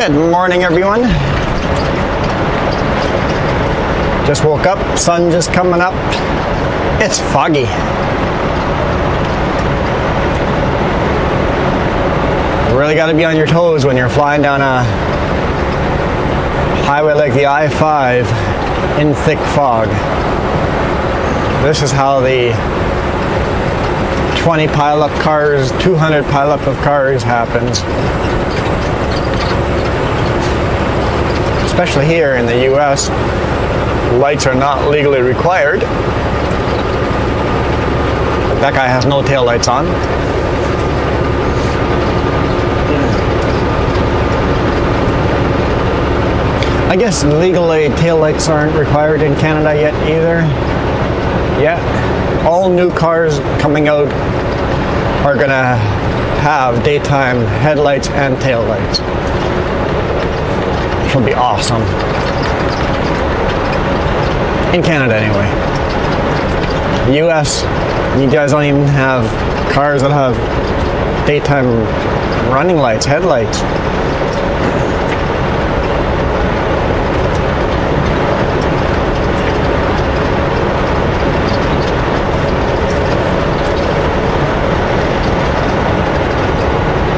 Good morning, everyone. Just woke up, sun just coming up. It's foggy. You really got to be on your toes when you're flying down a highway like the I-5 in thick fog. This is how the 20 pileup cars, 200 pileup of cars happens. Especially here in the US, lights are not legally required. That guy has no tail lights on. I guess legally tail lights aren't required in Canada yet either. All new cars coming out are gonna have daytime headlights and tail lights. Which will be awesome. In Canada anyway. The US, you guys don't even have cars that have daytime running lights, headlights.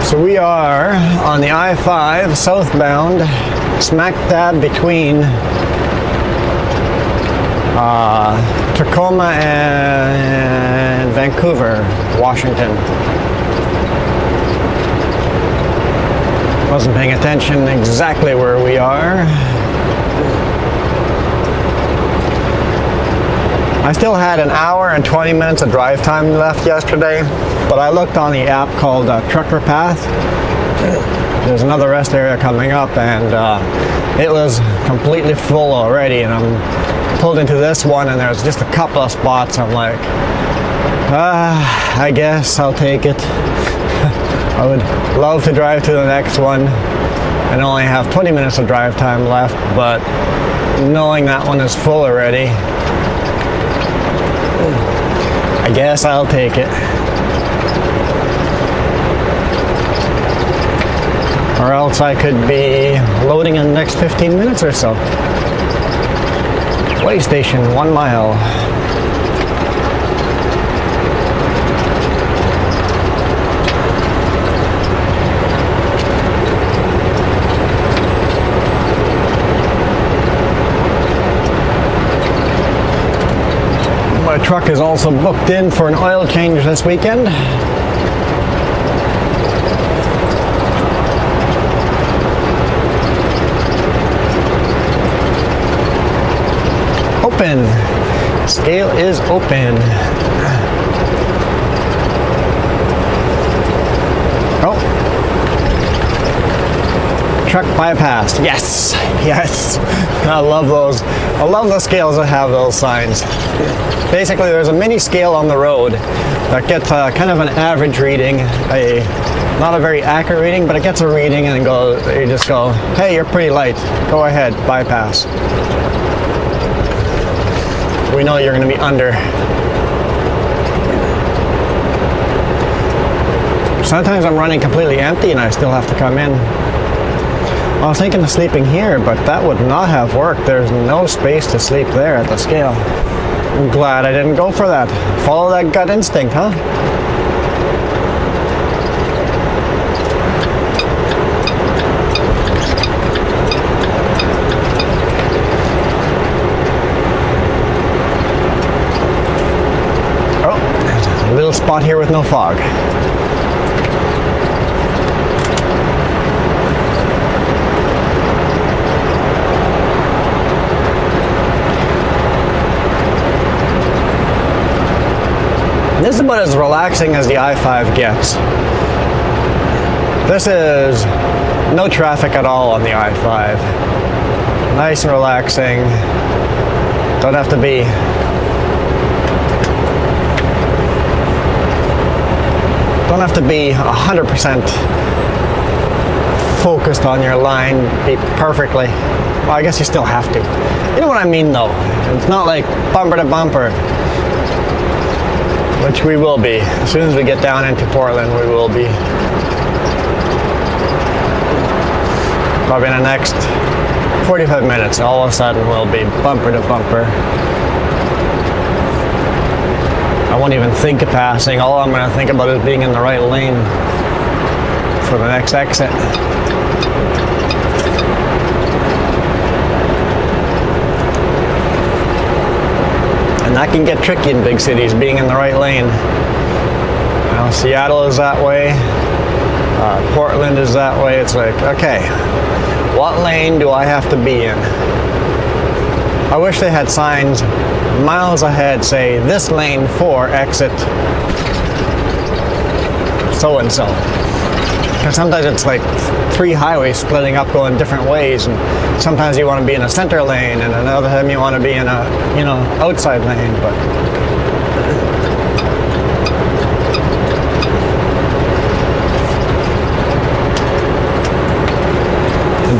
So we are on the I-5 southbound, smack dab between Tacoma and Vancouver, Washington. Wasn't paying attention exactly where we are. I still had an hour and 20 minutes of drive time left yesterday, but I looked on the app called Trucker Path. There's another rest area coming up, and it was completely full already, and I'm pulled into this one, and there's just a couple of spots. I'm like, I guess I'll take it. I would love to drive to the next one and only have 20 minutes of drive time left, but knowing that one is full already, I guess I'll take it. Or else I could be loading in the next 15 minutes or so. Way station, 1 mile. My truck is also booked in for an oil change this weekend. Open. Scale is open. Oh. Truck bypassed. Yes. Yes. I love those. I love the scales that have those signs. Basically, there's a mini scale on the road that gets kind of an average reading, not a very accurate reading, but it gets a reading, and you just go, hey, you're pretty light. Go ahead, bypass. We know you're going to be under. Sometimes I'm running completely empty and I still have to come in. I was thinking of sleeping here, but that would not have worked. There's no space to sleep there at the scale. I'm glad I didn't go for that. Follow that gut instinct, huh? Oh, a little spot here with no fog. This is about as relaxing as the I-5 gets. This is no traffic at all on the I-5. Nice and relaxing. Don't have to be Don't have to be 100% focused on your line, be perfectly. Well, I guess you still have to. You know what I mean, though. It's not like bumper to bumper, which we will be. As soon as we get down into Portland, we will be. Probably in the next 45 minutes, all of a sudden we'll be bumper to bumper. I won't even think of passing. All I'm going to think about is being in the right lane for the next exit. And that can get tricky in big cities, being in the right lane. Well, Seattle is that way. Portland is that way. It's like, okay, what lane do I have to be in? I wish they had signs miles ahead say this lane for exit so and so. Because sometimes it's like 3 highways splitting up going different ways, and sometimes you want to be in a center lane and another time you want to be in a, you know, outside lane. But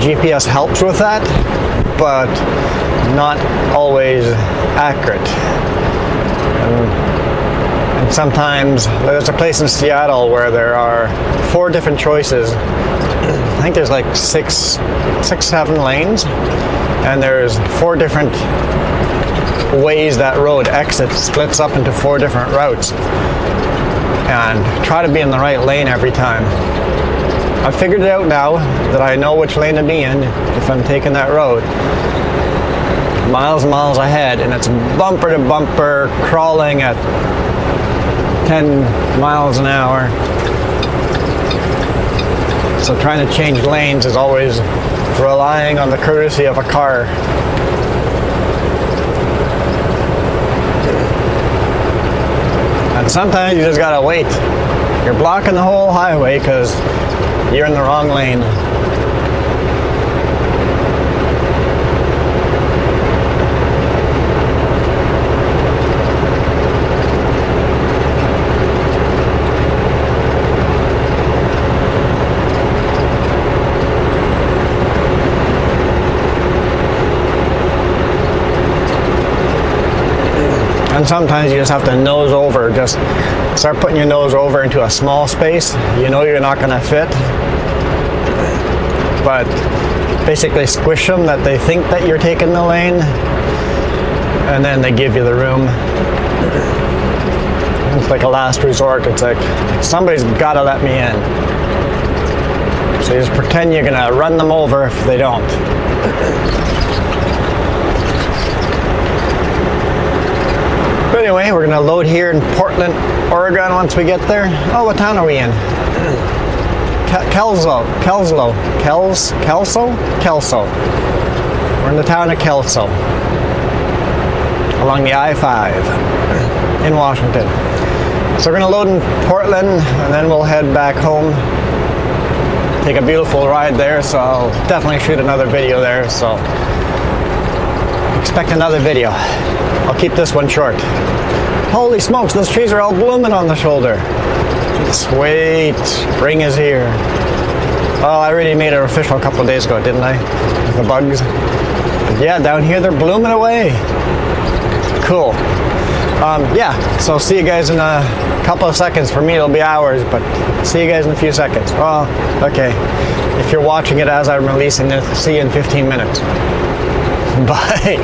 GPS helps with that, but not always accurate. And sometimes there's a place in Seattle where there are 4 different choices. I think there's like 7 lanes, and there's 4 different ways that road exits, splits up into 4 different routes. And try to be in the right lane every time. I've figured it out now that I know which lane to be in if I'm taking that road. Miles and miles ahead, and it's bumper to bumper, crawling at 10 miles an hour. So trying to change lanes is always relying on the courtesy of a car. And sometimes you just gotta wait. You're blocking the whole highway because you're in the wrong lane. And sometimes you just have to nose over, just start putting your nose over into a small space. You know you're not going to fit, but basically squish them that they think that you're taking the lane, and then they give you the room. It's like a last resort. It's like somebody's got to let me in. So you just pretend you're going to run them over if they don't. But anyway, we're going to load here in Portland, Oregon once we get there. Oh, what town are we in? Kelso. We're in the town of Kelso, along the I-5 in Washington. So we're going to load in Portland, and then we'll head back home. Take a beautiful ride there, so I'll definitely shoot another video there. So expect another video. I'll keep this one short. Holy smokes, those trees are all blooming on the shoulder. Sweet, spring is here. Oh, I already made it official a couple of days ago, didn't I? With the bugs. But yeah, down here they're blooming away. Cool. Yeah, so see you guys in a couple of seconds. For me it'll be hours, but see you guys in a few seconds. Oh, okay. If you're watching it as I'm releasing it, see you in 15 minutes. Bye.